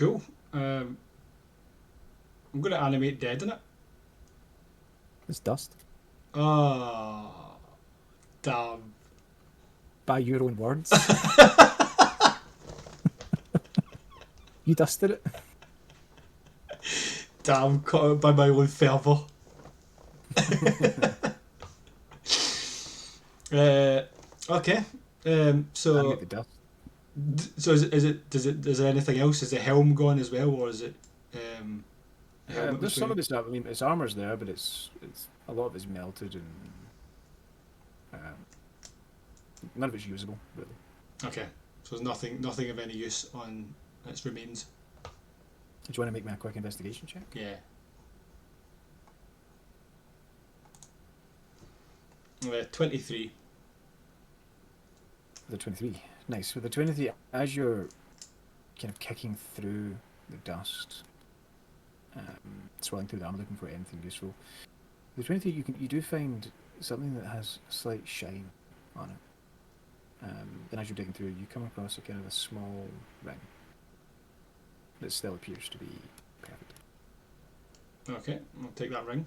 Cool. I'm going to animate dead in it. It's dust. Oh, damn. By your own words. You dusted it. Damn, caught out by my own fervour. Okay. Animate the dust. So is there anything else? Is the helm gone as well, or is it helmet There's was some wearing? of its. I mean, its armor's there, but it's a lot of it's melted and none of it's usable really. Okay, so there's nothing of any use on its remains. Do you want to make me a quick investigation check? Yeah. 23. The 23. Nice. With the 23, as you're kind of kicking through the dust, swirling through the armor, looking for anything useful. The 23, you do find something that has a slight shine on it. And as you're digging through, you come across a kind of a small ring that still appears to be perfect. Okay, I'll take that ring.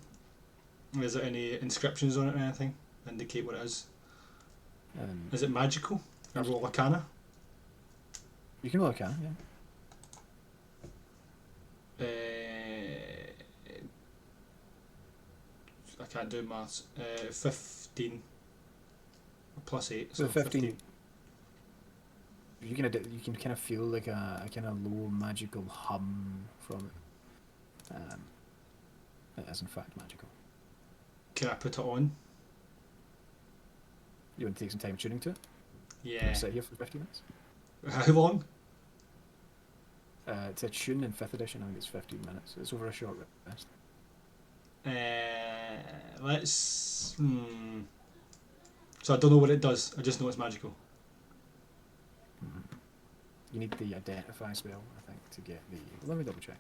Is there any inscriptions on it or anything? Indicate what it is. Is it magical? A roll arcana? You can look at it, yeah. I can't do maths. 15 plus 8, So so 15. you can kind of feel like a kind of low magical hum from it. It is in fact magical. Can I put it on? You want to take some time tuning to it? Yeah. Sit here for 50 minutes. How long? It's a tune in 5th edition. I think it's 15 minutes. It's over a short rest. Let's. So I don't know what it does. I just know it's magical. You need the identify spell, I think, to get the. Let me double check.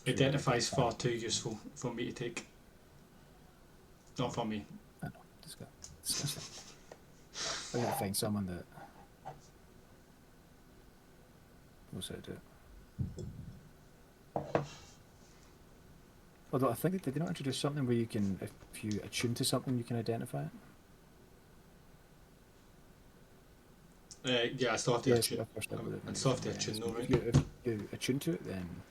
Identify is far too useful for me to take. Not for me. I know. Disgusting. I gotta find someone that knows how to do it. Although I think they not introduce something where you can, if you attune to something, you can identify Yeah, I still have to it. attune. I still have to attune though, right? If you attune to it, then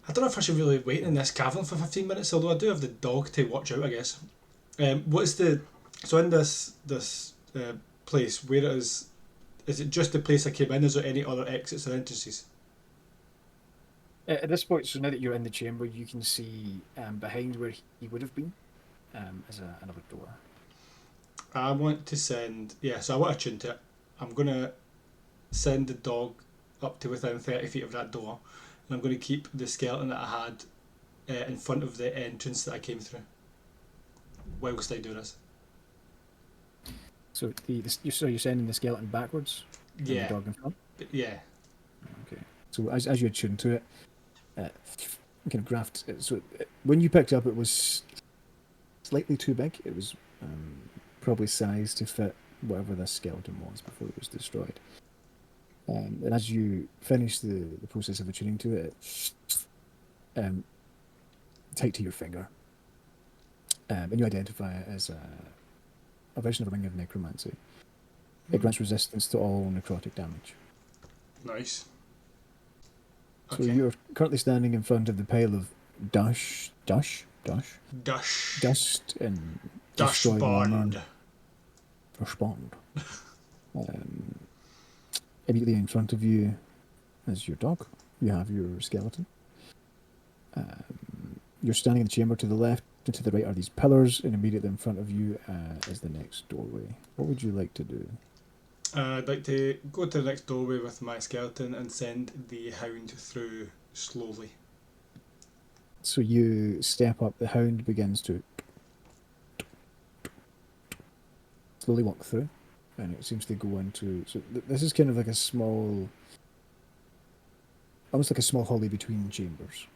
I don't know if I should really wait in this cavern for 15 minutes, although I do have the dog to watch out, I guess. What's the... So in this place, where it is it just the place I came in? Is there any other exits or entrances? at this point, so now that you're in the chamber, you can see behind where he would have been is another door. I want to send... Yeah, so I want to attune to it. I'm going to send the dog up to within 30 feet of that door, and I'm going to keep the skeleton that I had in front of the entrance that I came through whilst I do this. So you're sending the skeleton backwards, Yeah. and the dog in front. Yeah. Okay. So as you attune to it, kind of graft. When you picked up, it was slightly too big. It was probably sized to fit whatever this skeleton was before it was destroyed. And as you finish the process of attuning to it, tight to your finger, and you identify it as a version of a ring of necromancy. It grants resistance to all necrotic damage. Nice. So you're currently standing in front of the pile of dust and destroyed armor. Dustbond. Immediately in front of you is your dog. You have your skeleton. You're standing in the chamber. To the left and to the right are these pillars, and immediately in front of you is the next doorway. What would you like to do? I'd like to go to the next doorway with my skeleton and send the hound through slowly. So you step up, the hound begins to slowly walk through, and it seems to go into... So this is kind of like a small... almost like a small hallway between chambers.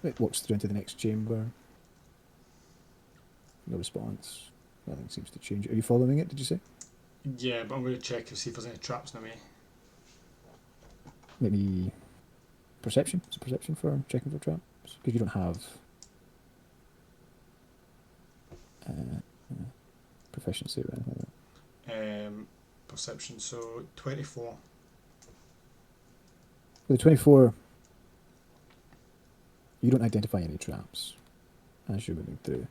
It walks through into the next chamber. No response. Nothing seems to change. Are you following it, did you say? Yeah, but I'm going to check to see if there's any traps in the way. Maybe perception? It's perception for checking for traps? Because you don't have proficiency or anything like that. Perception, so 24. With the 24, you don't identify any traps as you're moving through.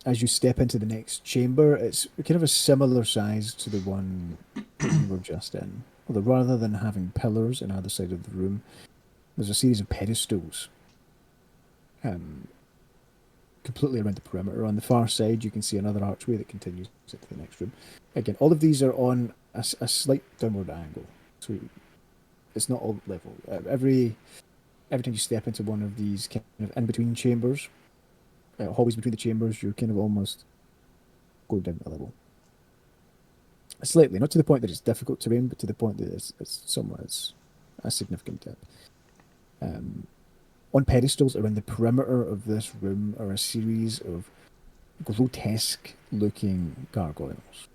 As you step into the next chamber, it's kind of a similar size to the one that you were just in. Although rather than having pillars on either side of the room, there's a series of pedestals completely around the perimeter. On the far side, you can see another archway that continues into the next room. Again, all of these are on a slight downward angle, so it's not all level. Every time you step into one of these kind of in-between chambers, hallways between the chambers, you're kind of almost going down a level. Slightly, not to the point that it's difficult terrain, but to the point that it's somewhat a significant dip. On pedestals around the perimeter of this room are a series of grotesque-looking gargoyles.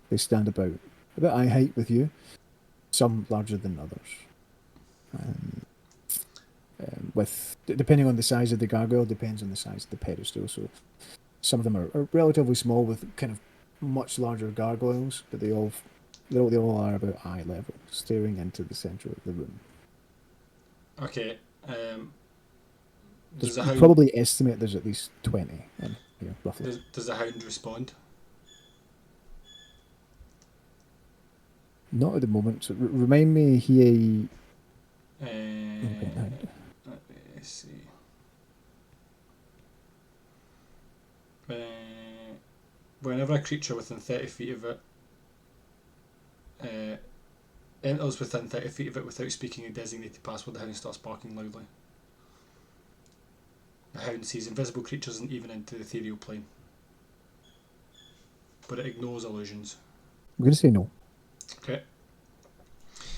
They stand about eye height with you, some larger than others. With depending on the size of the gargoyle, depends on the size of the pedestal. So some of them are relatively small with kind of much larger gargoyles, but they all are about eye level, staring into the center of the room. Okay. You probably estimate there's at least 20 in here, roughly. Does the hound respond? Not at the moment. So remind me, he. Let me see. Whenever a creature within 30 feet of it enters within 30 feet of it without speaking a designated password, the hound starts barking loudly. The hound sees invisible creatures and even into the ethereal plane, but it ignores illusions. I'm going to say no. Okay.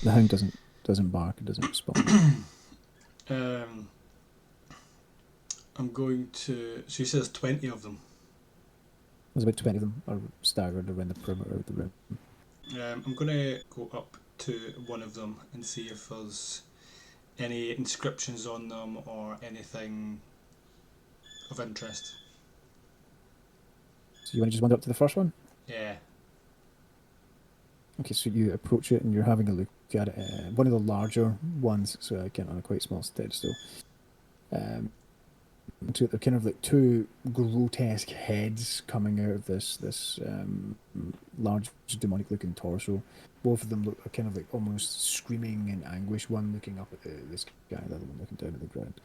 The hound doesn't bark. It doesn't respond. I'm going to. So he says 20 of them. There's about 20 of them are staggered around the perimeter of the room. I'm going to go up to one of them and see if there's any inscriptions on them or anything of interest. So you want to just wander up to the first one? Yeah. Okay, so you approach it and you're having a look at it. One of the larger ones, so again on a quite small pedestal. They're kind of like two grotesque heads coming out of this large demonic looking torso. Both of them look kind of like almost screaming in anguish. One looking up at this guy, the other one looking down at the ground.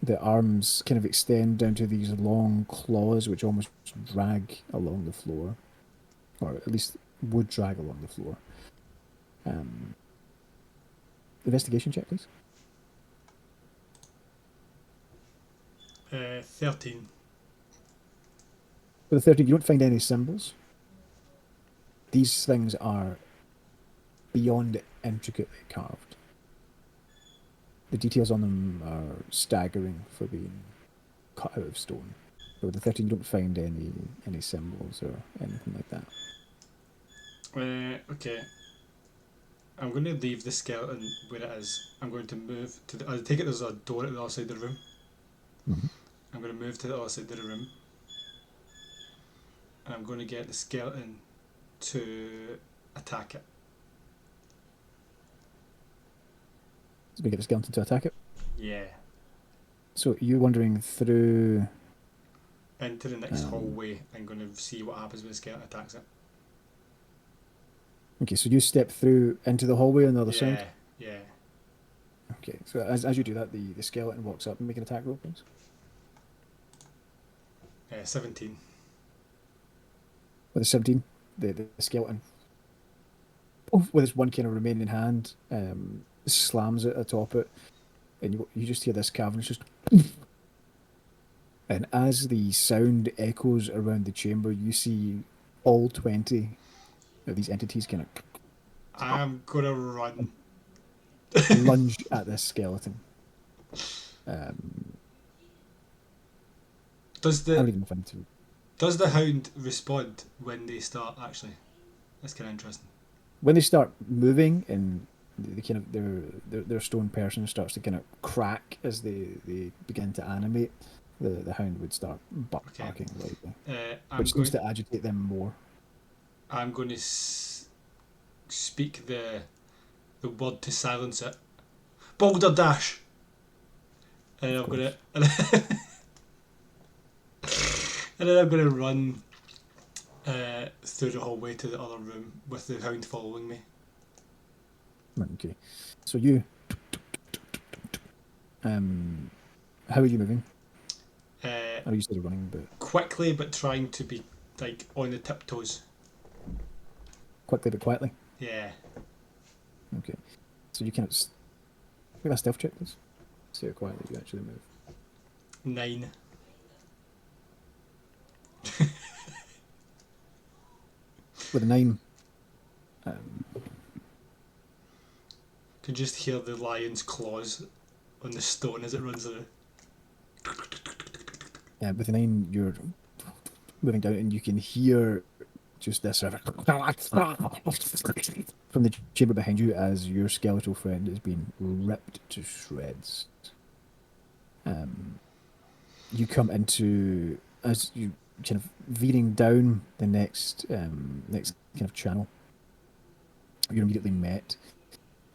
The arms kind of extend down to these long claws which almost drag along the floor, or at least would drag along the floor. Investigation check, please. 13. With a 13, you don't find any symbols. These things are beyond intricately carved. The details on them are staggering for being cut out of stone. But with the 13, you don't find any symbols or anything like that. Okay. I'm going to leave the skeleton where it is. I'm going to move to I take it there's a door at the other side of the room. Mm-hmm. I'm going to move to the other side of the room. And I'm going to get the skeleton to attack it. So we get the skeleton to attack it? Yeah. So you're wandering through... into the next hallway. I'm going to see what happens when the skeleton attacks it. Okay, so you step through into the hallway on the other side? Yeah. Okay, so as you do that, the skeleton walks up and make an attack roll, please. 17. With a 17, the skeleton, with its one kind of remaining hand, slams it atop it, and you just hear this cavern just... And as the sound echoes around the chamber, you see all 20 of these entities kind of... I'm going to run. lunge at this skeleton. Does I the don't even know if I need to. does the hound respond when they start? Actually, that's kind of interesting. When they start moving and the kind of their stone person starts to kind of crack as they begin to animate, the hound would start Okay. barking loudly, I'm which seems going. to agitate them more. I'm going to speak the word to silence it. Boulder dash. And Of I'm gonna course. and then I'm gonna run through the hallway to the other room with the hound following me. Right, okay. So you, how are you moving? Uh, I know you said you're running, but quickly, but trying to be like on the tiptoes. quickly but quietly. Yeah. Okay. So you kind of make a stealth check, please. See how quietly you actually move. 9. With a 9, um, Can just hear the lion's claws on the stone as it runs through. with a 9, you're moving down, and you can hear just this sort of from the chamber behind you as your skeletal friend is being ripped to shreds. You come into as you kind of veering down the next kind of channel. You're immediately met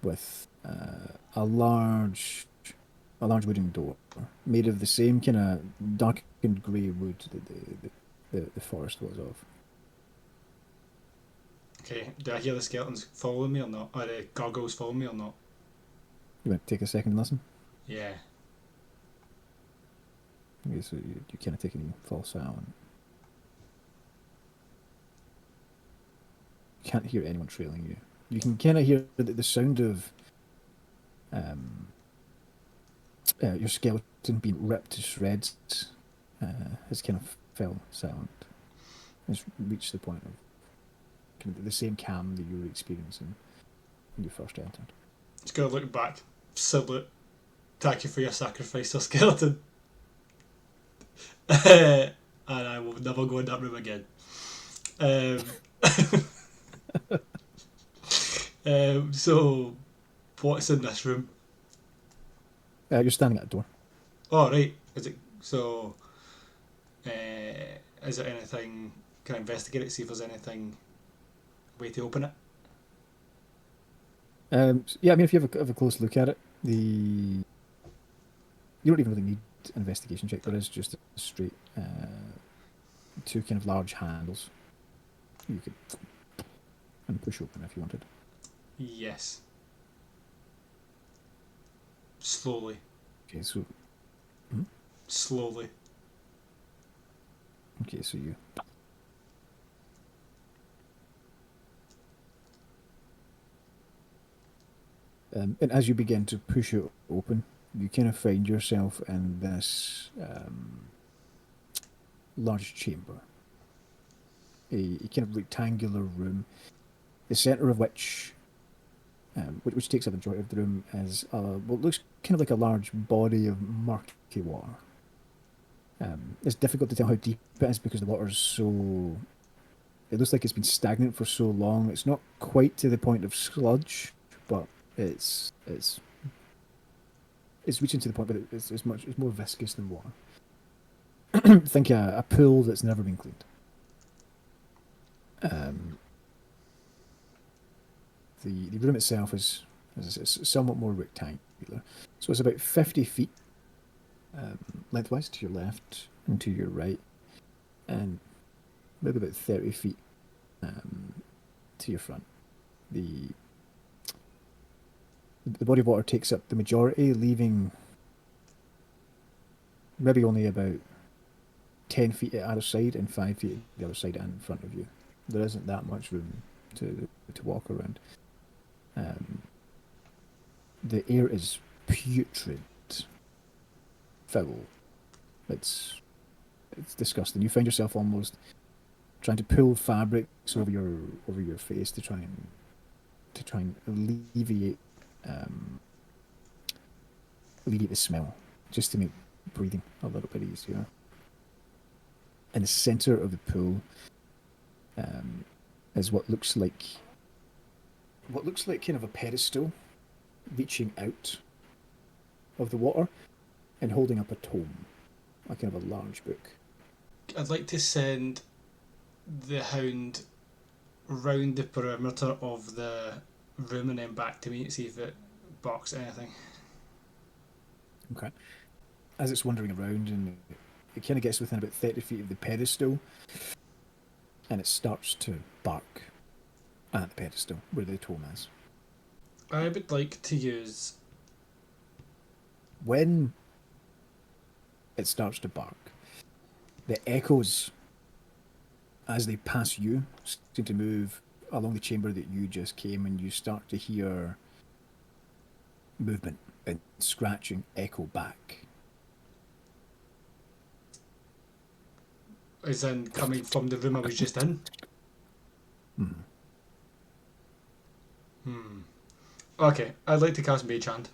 with a large wooden door made of the same kind of darkened grey wood that the forest was of. Okay, do I hear the skeletons following me or not? Or the gargoyles following me or not? You want to take a second and listen? Yeah. Okay, so you kind of take any false silent. You can't hear anyone trailing you. You can kind of hear the sound of um, your skeleton being ripped to shreds has kind of fell silent. It's reached the point of kind of the same calm that you were experiencing when you first entered. Just gonna look back, salute, thank you for your sacrifice, or skeleton. And I will never go in that room again. Um, so, what's in this room? You're standing at a door. Oh, right. Is it so? Is it anything? Can I investigate it? See if there's anything way to open it. Yeah, I mean, if you have a close look at it, you don't even really need an investigation check. There is just a straight two kind of large handles you could and push open if you wanted. Yes. Slowly. Okay, so hmm? Slowly. Okay, so you and as you begin to push it open, you kind of find yourself in this large chamber, a kind of rectangular room, the center of which takes up the majority of the room, is what looks kind of like a large body of murky water. It's difficult to tell how deep it is because the water is so. It looks like it's been stagnant for so long. It's not quite to the point of sludge, but it's it's reaching to the point where it's more viscous than water. Think a pool that's never been cleaned. Um, the room itself is somewhat more rectangular, so it's about 50 feet lengthwise to your left and to your right, and maybe about 30 feet to your front. The the body of water takes up the majority, leaving maybe only about 10 feet at either side and 5 feet at the other side and in front of you. There isn't that much room to walk around. Um, the air is putrid, foul. It's disgusting. You find yourself almost trying to pull fabrics over your face to try and um, alleviate the smell, just to make breathing a little bit easier. in the center of the pool is what looks like kind of a pedestal reaching out of the water and holding up a tome, a kind of a large book. I'd like to send the hound round the perimeter of the room and then back to me to see if it barks anything. Okay. As it's wandering around, and it kind of gets within about 30 feet of the pedestal, and it starts to bark at the pedestal where the tome is. I would like to use... When it starts to bark, the echoes, as they pass you, seem to move along the chamber that you just came, and you start to hear movement and scratching echo back. As in coming from the room I was just in? Okay, I'd like to cast Mage Hand.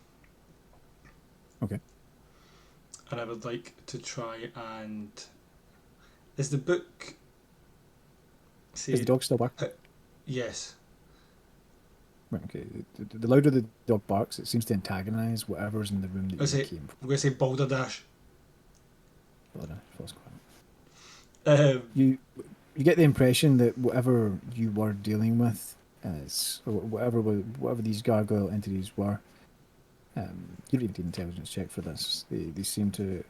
Okay. And I would like to try and... Is the book... See, Is the dog still barking? yes. Right, okay. The louder the dog barks, it seems to antagonise whatever's in the room that you came from. I'm going to say Balderdash. False quiet. You get the impression that whatever you were dealing with, or whatever these gargoyle entities were, you don't even need an intelligence check for this. They seem to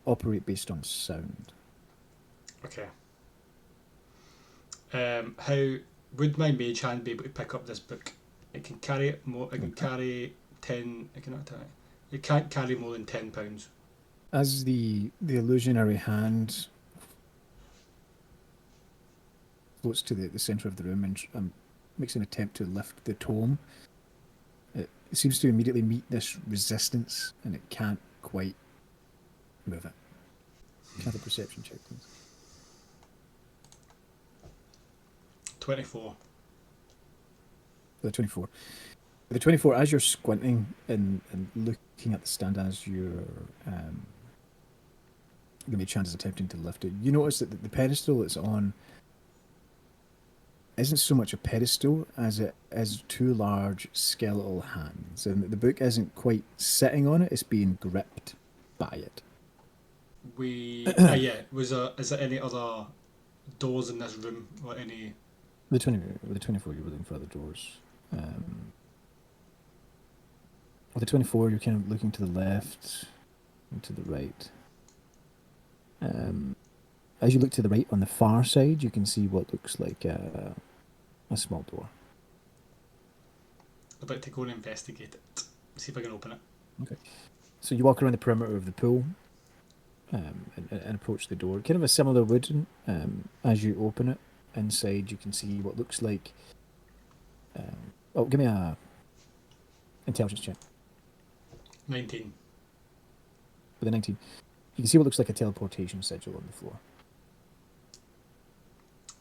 operate based on sound. Okay. How would my mage hand be able to pick up this book? It can carry more. It can carry 10. It cannot. It can't carry more than £10. As the illusionary hand floats to the centre of the room and makes an attempt to lift the tome, it seems to immediately meet this resistance, and it can't quite move it. Can I have a perception check, please? 24. The 24. The 24, as you're squinting and looking at the stand as you're the mage hand is attempting to lift it, you notice that the pedestal it's on isn't so much a pedestal as it is two large skeletal hands, and the book isn't quite sitting on it, it's being gripped by it. Is there any other doors in this room or any... With the 24, you're looking for other doors. With the 24, you're kind of looking to the left and to the right. As you look to the right on the far side, you can see what looks like a small door. I'd like to go and investigate it. See if I can open it. Okay. So you walk around the perimeter of the pool and approach the door. Kind of a similar wood. As you open it, inside you can see what looks like... give me a intelligence check. 19. With a 19. You can see what looks like a teleportation sigil on the floor.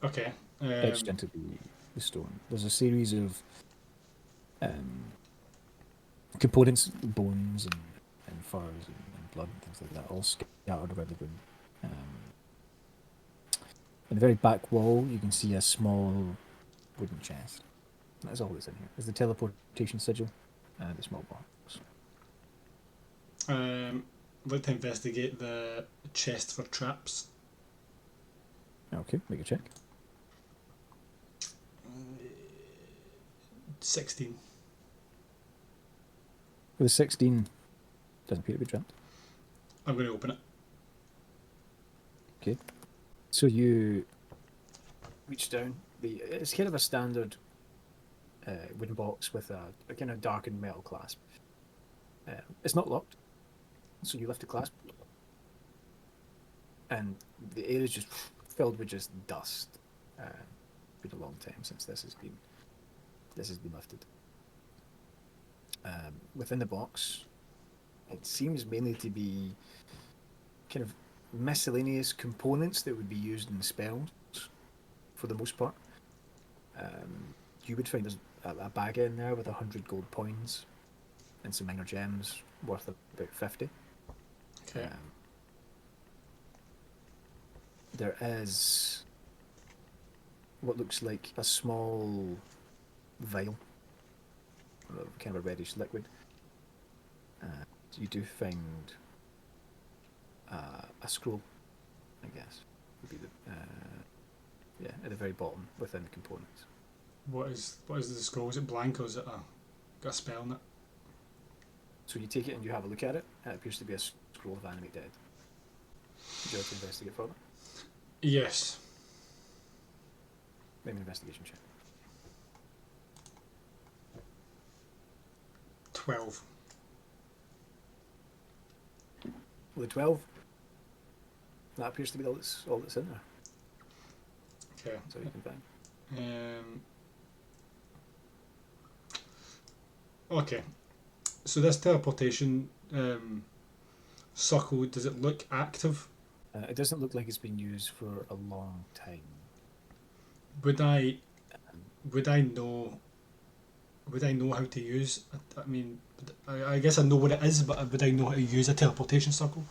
Okay. Etched into the stone. There's a series of components, bones and furs and blood and things like that, all scattered around the room. In the very back wall, you can see a small wooden chest. That's all that's in here. There's the teleportation sigil and the small box. I'd like to investigate the chest for traps. Okay, make a check. 16. With a 16, doesn't appear to be trapped. I'm going to open it. Okay. So you reach down. It's kind of a standard wooden box with a kind of darkened metal clasp. It's not locked, so you lift the clasp, and the air is just filled with just dust. It's been a long time since this has been lifted. Within the box, it seems mainly to be kind of miscellaneous components that would be used in spells, for the most part. You would find there's a bag in there with 100 gold coins and some minor gems worth about 50. Okay. there is what looks like a small vial of kind of a reddish liquid. You do find a scroll, I guess, would be the yeah, at the very bottom within the components. What is the scroll? Is it blank or is it got a spell in it? So you take it and you have a look at it. It appears to be a scroll of animate dead. Would you like to investigate further? Yes. Make an investigation check. 12. Well, the 12, that appears to be all that's in there. Okay. That's all you can find. Okay. So this teleportation circle, does it look active? It doesn't look like it's been used for a long time. Would I know how to use? I mean, I guess I know what it is, but would I know how to use a teleportation circle?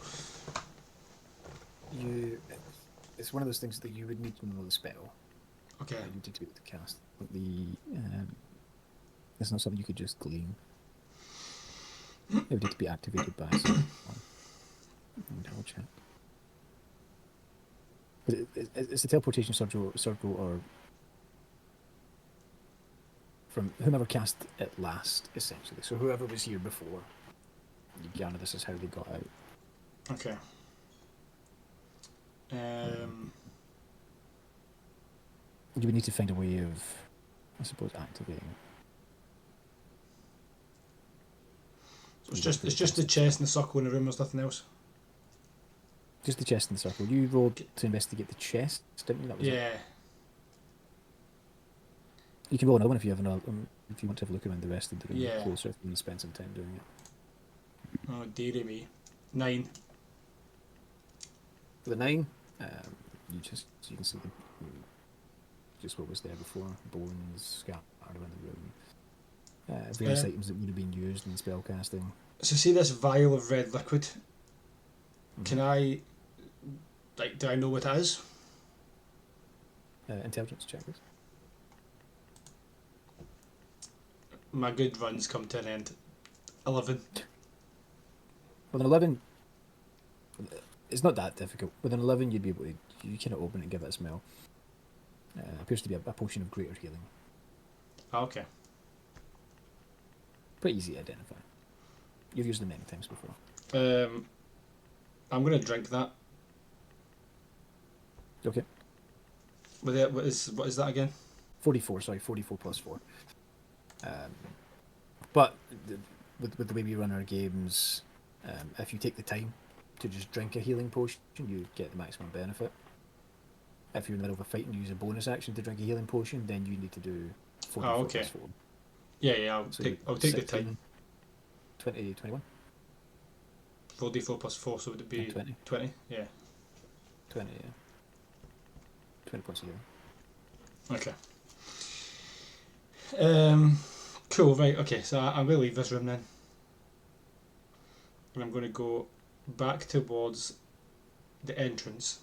It's one of those things that you would need to know the spell. Okay. You need to be able to cast. But it's not something you could just glean. It would need to be activated by someone. Double check. But it's the teleportation circle or from whomever cast it last, essentially. So whoever was here before, you gather this is how they got out. Okay. You would need to find a way of, I suppose, activating. So it's just the chest and the circle in the room. There's nothing else. Just the chest and the circle. You rolled to investigate the chest, didn't you? That was Yeah. it. You can roll another one if you have if you want to have a look around the rest of the room closer, if you want to spend some time doing it. Oh, dearie me. 9. For the 9, you can see just what was there before, bones scattered around the room, various items that would have been used in spellcasting. So see this vial of red liquid. Mm-hmm. Can I, do I know what it is? Intelligence check, please. My good runs come to an end. 11. With an 11, it's not that difficult. With an 11, you'd be able to, you kind of open it and give it a smell. Appears to be a potion of greater healing. Okay. Pretty easy to identify. You've used them many times before. I'm going to drink that. Okay. What is that again? 44 plus 4. But with the way we run our games, if you take the time to just drink a healing potion, you get the maximum benefit. If you're in the middle of a fight and you use a bonus action to drink a healing potion, then you need to do 44 plus 4. Yeah, I'll take the time. 20, 21? 44 plus 4, so would it be 20? 20? Yeah. 20, yeah. 20 points of healing. Okay. Cool, right, okay, so I'm going to leave this room then. And I'm going to go back towards the entrance.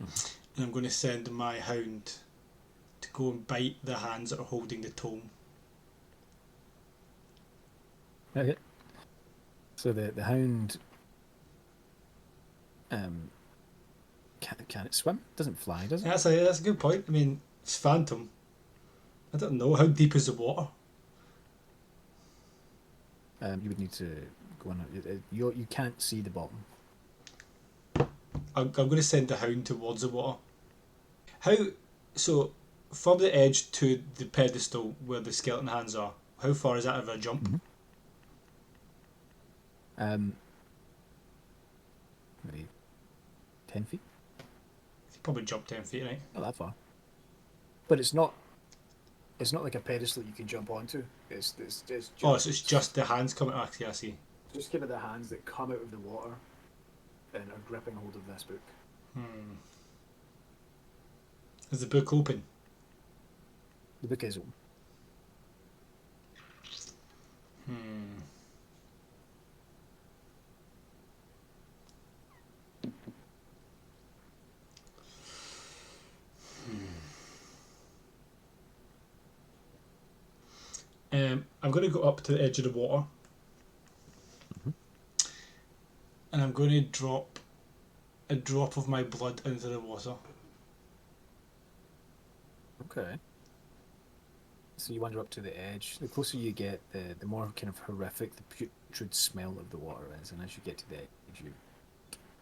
And I'm going to send my hound to go and bite the hands that are holding the tome. Okay. So the hound can it swim? Doesn't fly, does it? That's a good point. I mean, it's phantom. I don't know, how deep is the water? You would need to go on. You can't see the bottom. I'm going to send the hound towards the water. So from the edge to the pedestal where the skeleton hands are, how far is that of a jump? Mm-hmm. Maybe 10 feet. You probably jump 10 feet, right? Not that far. But it's not like a pedestal you can jump onto. It's just so it's just the hands coming. Actually, I see. Just kind of the hands that come out of the water and are gripping hold of this book. Is the book open? The book is open. I'm going to go up to the edge of the water. Mhm. And I'm going to drop a drop of my blood into the water. Okay. So you wander up to the edge. The closer you get, the more kind of horrific the putrid smell of the water is. And as you get to the edge, you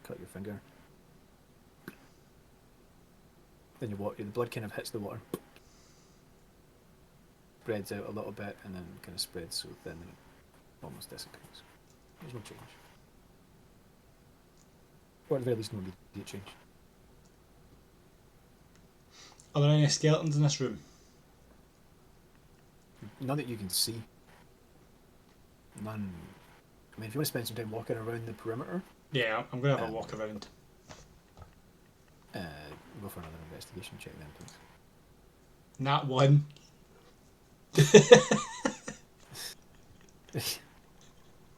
cut your finger. Then the blood kind of hits the water, spreads out a little bit, and then kind of spreads so thin that it almost dissipates. There's no change. Or at the very least, no immediate change. Are there any skeletons in this room? None that you can see. None. I mean, if you want to spend some time walking around the perimeter, Yeah, I'm going to have a walk around. go for another investigation check then, please. Nat 1.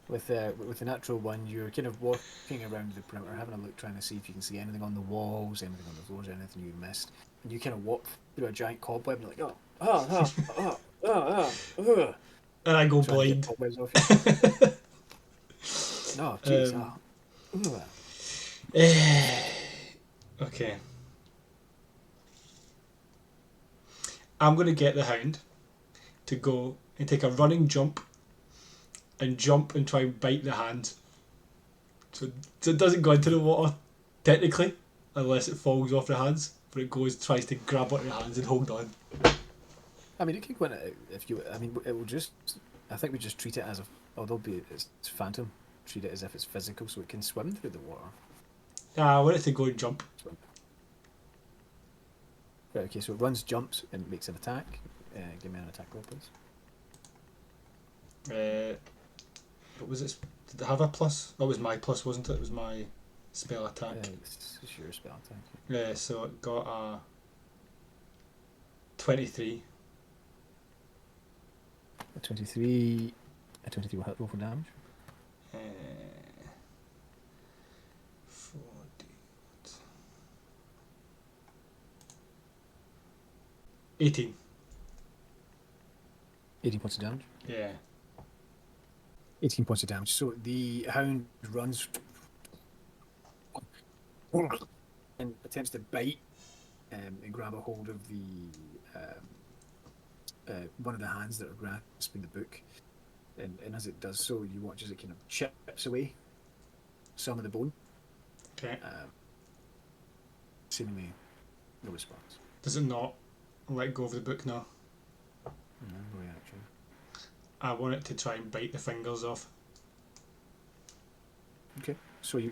With the natural one, you're kind of walking around the perimeter, having a look, trying to see if you can see anything on the walls, anything on the floors, anything you missed. And you kind of walk through a giant cobweb, and you're like, And I go trying to get blind. cobwebs off you. No, jeez, Okay. I'm going to get the hound to go and take a running jump and try and bite the hand. So it doesn't go into the water, technically, unless it falls off the hands. But it tries to grab onto the hands and hold on. I mean, it can go in if you. I mean, it will just. I think we just treat it as although it's phantom, treat it as if it's physical, so it can swim through the water. I want it to go and jump. Swim. Right, okay, so it runs, jumps, and makes an attack. Give me an attack roll, please. What was it? Did it have a plus? That was my plus, wasn't it? It was my spell attack. It's your spell attack. Yeah, so it got a 23. A 23 will hit roll for damage. 4d. 18. 18 points of damage. Yeah. 18 points of damage. So the hound runs and attempts to bite and grab a hold of the one of the hands that are grasping the book. And as it does so, you watch as it kind of chips away some of the bone. Okay. Seemingly no response. Does it not let go of the book now? No reaction. I want it to try and bite the fingers off. Okay, so you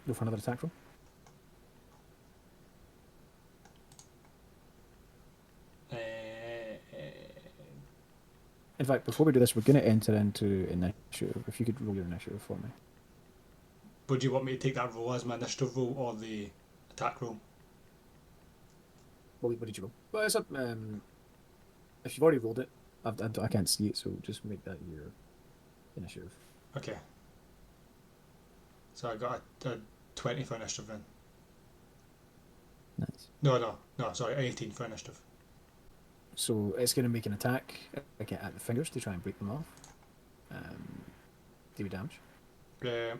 go for another attack roll. In fact, before we do this, we're going to enter into initiative. If you could roll your initiative for me. Would you want me to take that roll as my initiative roll or the attack roll? What did you roll? Well, it's up. If you've already rolled it, I can't see it, so just make that your initiative. Okay. So I got a 20 for initiative then. Nice. No, sorry, 18 for initiative. So it's going to make an attack again at the fingers to try and break them off. Do damage. Sorry,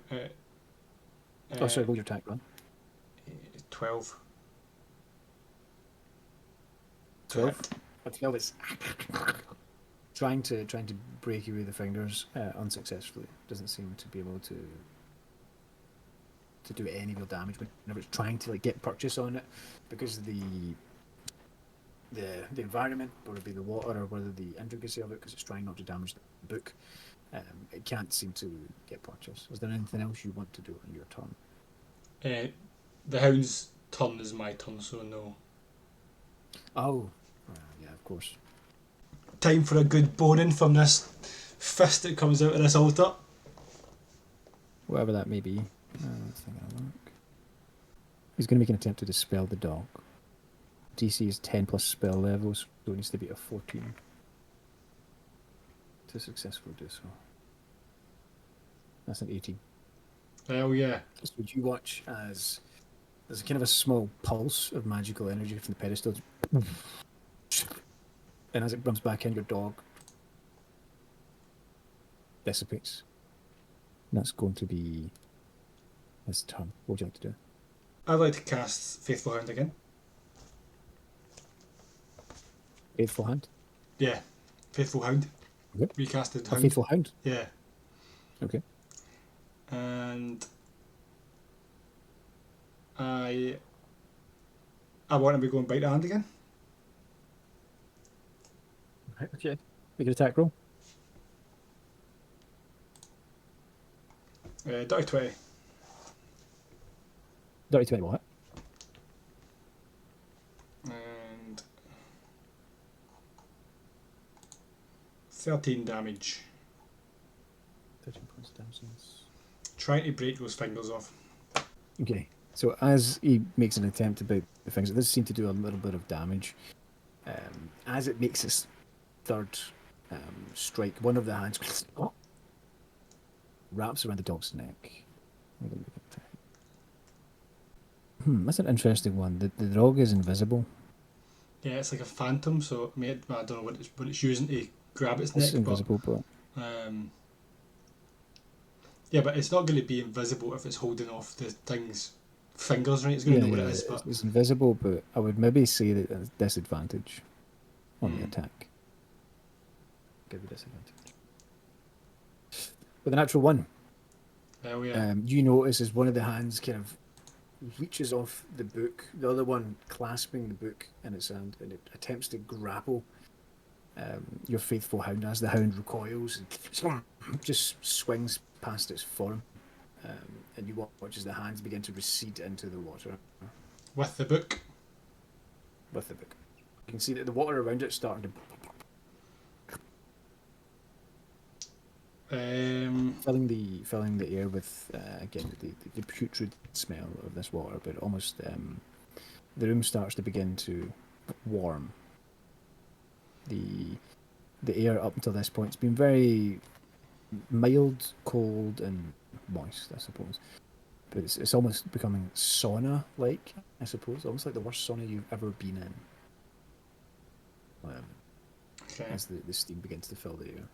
roll your attack run. 12. 12. A 12 is trying to break away the fingers unsuccessfully. Doesn't seem to be able to do any real damage whenever it's trying to get purchase on it, because the environment, whether it be the water or whether the intricacy of it, because it's trying not to damage the book, it can't seem to get purchase. Is there anything else you want to do on your turn? The hound's turn is my turn, so no. Oh, yeah, of course. Time for a good boning from this fist that comes out of this altar. Whatever that may be. Let's think of a look. He's going to make an attempt to dispel the dog. DC is 10 plus spell levels, so it needs to be a 14 to successfully do so. That's an 18. Oh yeah. So you watch as there's kind of a small pulse of magical energy from the pedestal, and as it runs back in, your dog dissipates. That's going to be his turn. What would you like to do? I'd like to cast Faithful Hound again. Faithful Hand? Yeah, Faithful Hound. Okay. Recasted A Hound. Faithful Hound? Yeah. Okay. And I want to be going bite the hand again. Right, okay. Make an attack roll. Dirty 20. Dirty 20 will hit. And 13 damage. 13 points of damage. Trying to break those fingers off. Okay. So as he makes an attempt to bite the things, it does seem to do a little bit of damage. As it makes its third strike, one of the hands wraps around the dog's neck. That's an interesting one. The dog is invisible. Yeah, it's like a phantom, so I don't know what it's using to grab its It's neck, invisible, but yeah, but it's not going to be invisible if it's holding off the thing's fingers, right? It's going to know what it is, but it's invisible, but I would maybe say that it's disadvantage on the attack. Give you disadvantage. With a natural 1. hell yeah. You notice as one of the hands kind of reaches off the book, the other one clasping the book in its hand, and it attempts to grapple your faithful hound as the hound recoils and just swings past its form. And you watch as the hands begin to recede into the water. With the book? With the book. You can see that the water around it starting to filling the air with again the putrid smell of this water, but almost the room starts to begin to warm. The air up until this point has been very mild, cold, and moist, I suppose. But it's almost becoming sauna-like, I suppose, almost like the worst sauna you've ever been in. Okay. As the steam begins to fill the air.